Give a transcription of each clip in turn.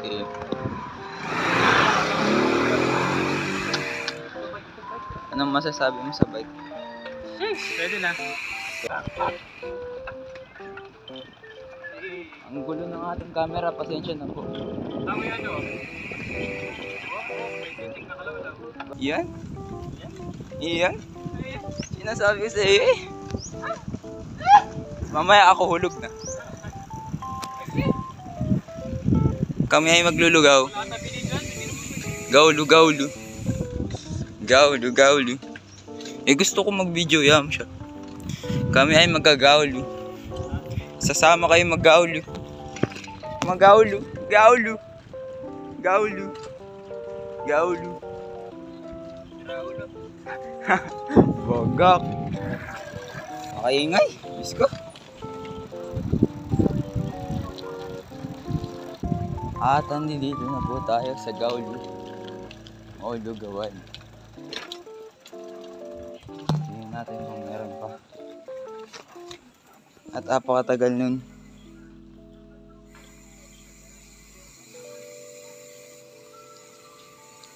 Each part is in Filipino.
sa'yo. Anong masasabi mo sa bike? Pwede na. Ang gulo ng ating camera, pasensya na po. Tama yan o. May titik na kalawlaw. Iyan? Iyan? Sinasabi ko sa'yo eh. Mamaya ako hulog na. Kami ay maglulugaw. Gawlu, gawlu. Gawlu, gawlu. Eh gusto ko mag-video yam siya. Kami ay magagawlu. Sasama kayo mag-gawlu. Mag-gawlu. Gawlu. Gawlu. Gawlu. Bogak. Makaingay. Diyos ko. At nandito na po tayo sa Gawlu. O lugawan. Tingnan natin kung meron pa. At apakatagal nun.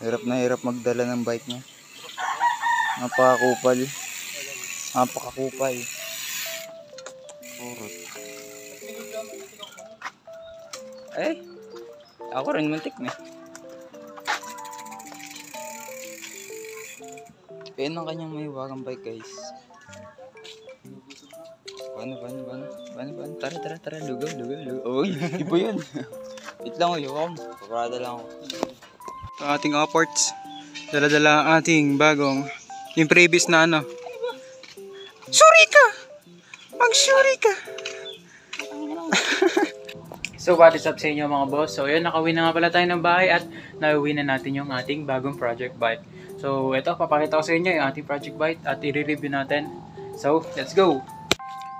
Hirap na hirap magdala ng bike niya. Napakakupal. Napakakupal. Purot. Eh, ako rin muntik na. Yan ang kanyang may wagang bike, guys. Bano. Tara. Lugaw. Uy, iba yun. Wait lang, uyawam. Paparada lang ako. Ito ating opports. Dala-dala ang ating bagong. Yung previous na ano. Suri ka! Mag-suri ka! So what is up sa inyo mga boss? So yun, nakawin na nga pala tayo ng bahay at nauwi na natin yung ating bagong project bike. So ito, papakita ko sa inyo yung ating project bike at i-review natin. So let's go!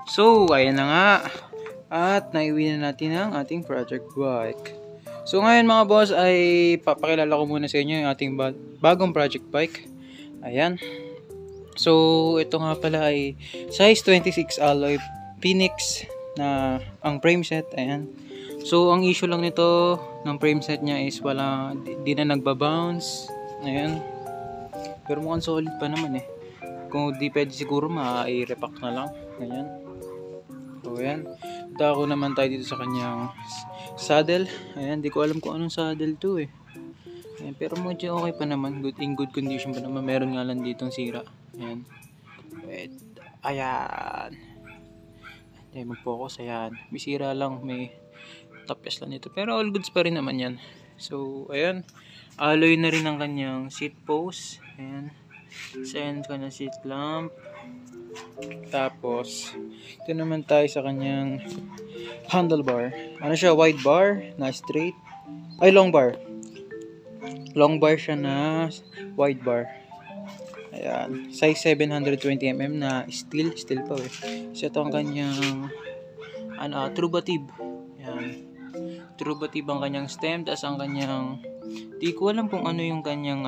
So ayan na nga. At nauwi na natin ang ating project bike. So ngayon mga boss ay papakilala ko muna sa inyo yung ating bagong project bike. Ayan. So ito nga pala ay size 26 alloy Phoenix na ang frame set. Ayan. So ang issue lang nito ng frame set niya is di na nagbabounce. Ayan. Pero mukhang solid pa naman eh. Kung di pwede siguro ma-i-repack na lang. Ayan. So ayan. Dako naman tayo dito sa kanyang saddle. Ayan, di ko alam kung anong saddle to eh. Ayan, pero medyo okay pa naman. In good condition pa naman. Meron nga lang ditong sira. Ayan. Wait. Ayan. Hindi, mag-focus. Ayan. May sira lang. May tapyas lang dito. Pero all goods pa rin naman yan. So, ayan. Alloy na rin ang kanyang seat post. Ayan. Send ko na seat lamp. Tapos, ito naman tayo sa kanyang handlebar. Ano siya? Wide bar na straight. Ay, long bar. Long bar siya na wide bar. Ayan. Size 720mm na steel. Steel pa eh. So, ito ang kanyang Trubative. Ayan. Trubative ang kanyang stem. Tapos ang kanyang di ko alam kung ano yung kanyang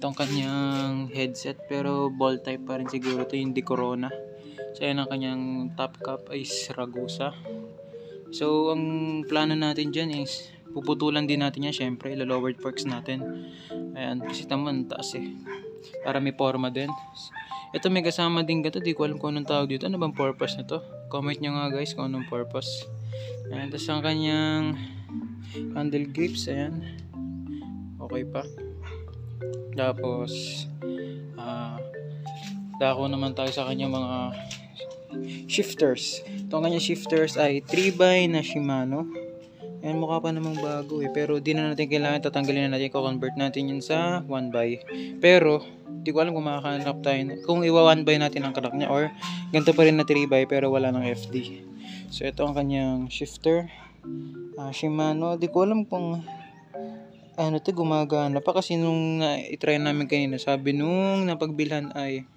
itong kanyang headset, pero ball type pa rin siguro to, hindi Corona. So yan ang kanyang top cap is Ragusa. So ang plano natin dyan is puputulan din natin yan, syempre ilo-lowered forks natin. Ayan, kasi naman taas eh, para may forma din. Ito may kasama din gato, di ko alam kung anong tawag dito. Ano bang purpose na to? Comment nyo nga guys kung anong purpose. Ayan, tapos ang kanyang handle grips, ayan, okay pa. Tapos dako naman tayo sa kanyang mga shifters. Itong kanyang shifters ay 3x na Shimano. Ayan, mukha pa namang bago eh, pero di na natin kailangan, tatanggalin na natin, i-convert natin yun sa 1x. Pero di ko alam kung makakahanap tayo kung iwa 1x natin ang crank niya, or ganito pa rin na 3x pero wala ng FD. So ito ang kanyang shifter, Shimano. Di ko alam kung gumagana pa, kasi nung i-try namin kanina, sabi nung napagbilhan ay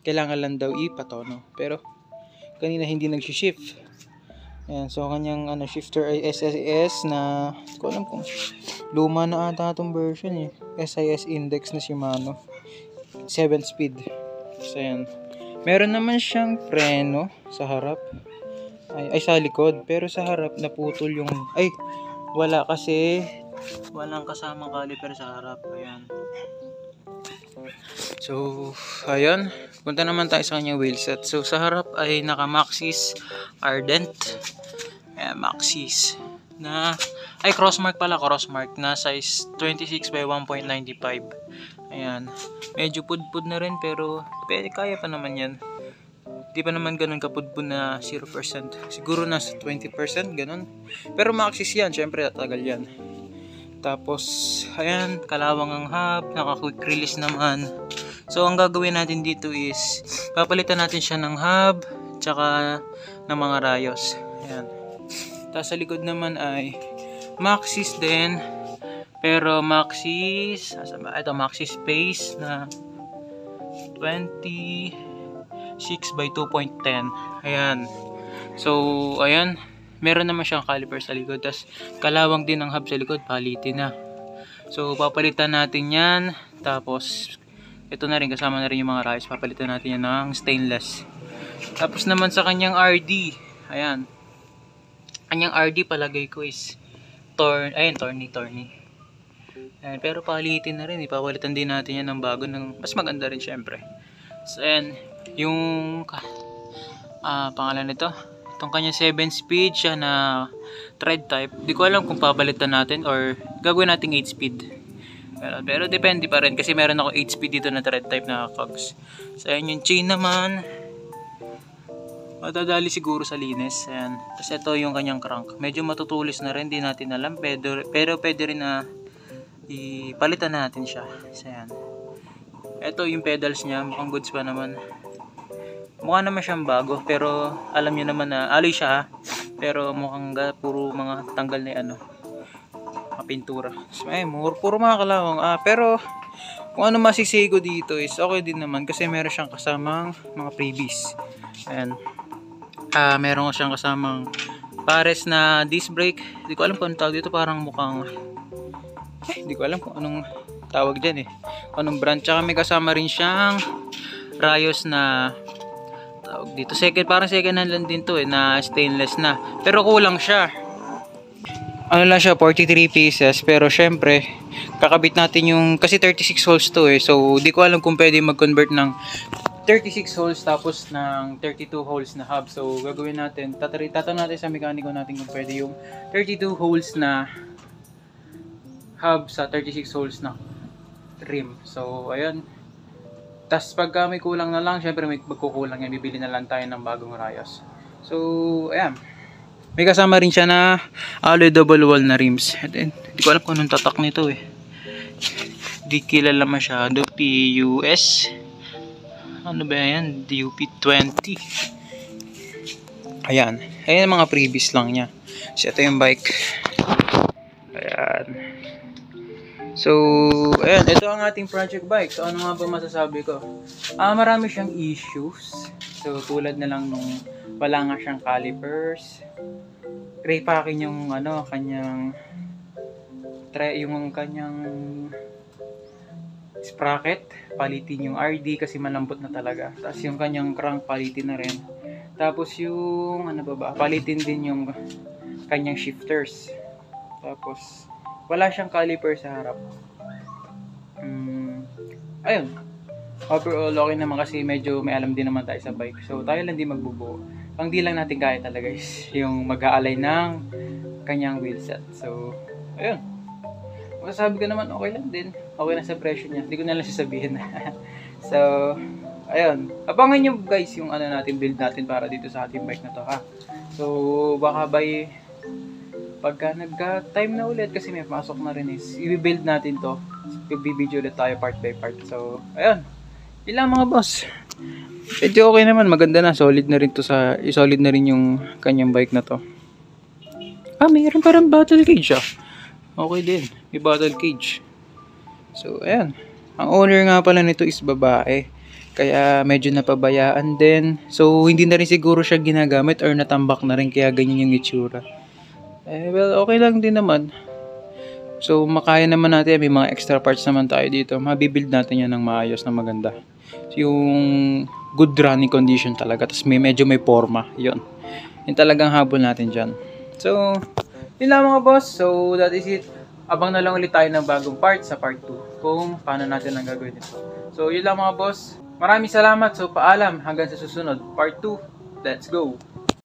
kailangan lang daw ipatono, pero kanina hindi nag-shift. Ayan, so kanyang shifter ay SIS na, di ko alam kung luma na ata itong version eh. SIS index na Shimano, 7 speed. So ayan, meron naman siyang preno sa harap, ay sa likod, pero sa harap naputol yung wala kasi walang kasamang caliper sa harap. Ayan. So, ayun. Punta naman tayo sa kanyang wheelset. So, sa harap ay naka Maxxis Ardent. Ayan, Maxxis. Crossmark pala. Crossmark na size 26 by 1.95. Ayan. Medyo pudpud na rin pero pwede, kaya pa naman yan. Di pa naman ganun kapudpud na 0%. Siguro nasa 20% ganun. Pero Maxxis yan. Syempre tatagal yan. Tapos, ayan, kalawang ang hub, naka-quick release naman. So, ang gagawin natin dito is, papalitan natin siya ng hub, tsaka ng mga rayos. Ayan. Tapos, sa likod naman ay Maxxis din. Pero Maxxis, ito Maxxis Space na 26 by 2.10. Ayan. So, ayan. Meron naman siyang caliper sa likod. Tapos, kalawang din ang hub sa likod. Palitin na. So, papalitan natin yan. Tapos, ito na rin. Kasama na rin yung mga rayos. Papalitan natin yan ng stainless. Tapos naman sa kanyang RD. Ayan. Kanyang RD palagay ko is Torny. Ayan. Pero palitin na rin. Ipapalitan din natin yan ng bago. Mas maganda rin syempre. So, ayan. Yung pangalan nito. Itong kanya 7-speed siya na thread type. Di ko alam kung papalitan natin or gagawin natin 8-speed. Pero depende pa rin kasi meron ako 8-speed dito na thread type na cogs. So ayan yung chain naman. Matadali siguro sa linis. Ayan. Tapos ito yung kanyang crank. Medyo matutulis na rin. Di natin alam. Pero pwede rin na ipalitan natin siya. So ayan. Ito yung pedals niya. Mukhang goods pa naman. Mukha naman siyang bago, pero alam niyo naman na alloy siya, pero mukhang puro mga tanggal na mga pintura. So, puro mga kalawang. Pero kung ano masisigo dito is okay din naman kasi meron siyang kasamang mga freebies. Ayan. Meron siyang kasamang pares na disc brake. Hindi ko alam kung anong tawag dito, parang mukhang hindi ko alam kung anong tawag dyan anong brand. Tsaka may kasama rin siyang rayos na dito parang second hand lang din to na stainless na, pero kulang siya. Ano lang siya, 43 pieces, pero syempre kakabit natin yung kasi 36 holes to so di ko alam kung pwede mag-convert ng 36 holes tapos ng 32 holes na hub. So gagawin natin, tatanong natin sa mekaniko natin kung pwede yung 32 holes na hub sa 36 holes na rim. So ayun. Tapos pagka may kulang na lang, syempre may magkukulang yan, bibili na lang tayo ng bagong rayos. So, ayan. May kasama rin siya na alloy double wall na rims. Hindi ko alam kung anong tatak nito Di kilala masyado. PUS. Ano ba yan? DUP20. Ayan. Ayan ang mga previous lang niya. So, ito yung bike. Ayan. So, ayan, ito ang ating project bike. So, ano nga ba masasabi ko? Marami siyang issues. So, tulad na lang nung wala nga siyang calipers. Repacking yung kanyang sprocket. Palitin yung RD kasi malambot na talaga. Tapos yung kanyang crank palitin na rin. Tapos yung palitin din yung kanyang shifters. Tapos wala siyang caliper sa harap. Ayun. Overall, okay naman kasi medyo may alam din naman tayo sa bike. So, tayo lang din magbubuo. Ang di lang natin kaya talaga is yung mag-aalay ng kanyang wheelset. So, ayun. Masasabi ko naman, okay lang din. Okay na sa presyo niya. Hindi ko na lang sasabihin. So, ayun. Abangan nyo guys yung natin, build natin para dito sa ating bike na to So, baka pagka nagka-time na ulit kasi may pasok na rin is i-build natin to. I-video ulit tayo part by part. So, ayun. Ilang mga boss. Medyo okay naman. Maganda na. Solid na rin to solid na rin yung kanyang bike na to. Mayroon parang battle cage Okay din. May battle cage. So, ayan. Ang owner nga pala nito is babae. Kaya medyo napabayaan din. So, hindi na rin siguro siya ginagamit or natambak na rin. Kaya ganyan yung itsura. Well, okay lang din naman. So, makaya naman natin. May mga extra parts naman tayo dito. Mabibuild natin yan ng maayos na maganda. So, yung good running condition talaga. Tapos medyo may forma. Yun talagang habol natin dyan. So, yun lang mga boss. So that is it. Abang na lang ulit tayo ng bagong part sa part 2 kung paano natin ang gagawin ito. So yun lang mga boss. Maraming salamat. So paalam hanggang sa susunod. Part 2. Let's go!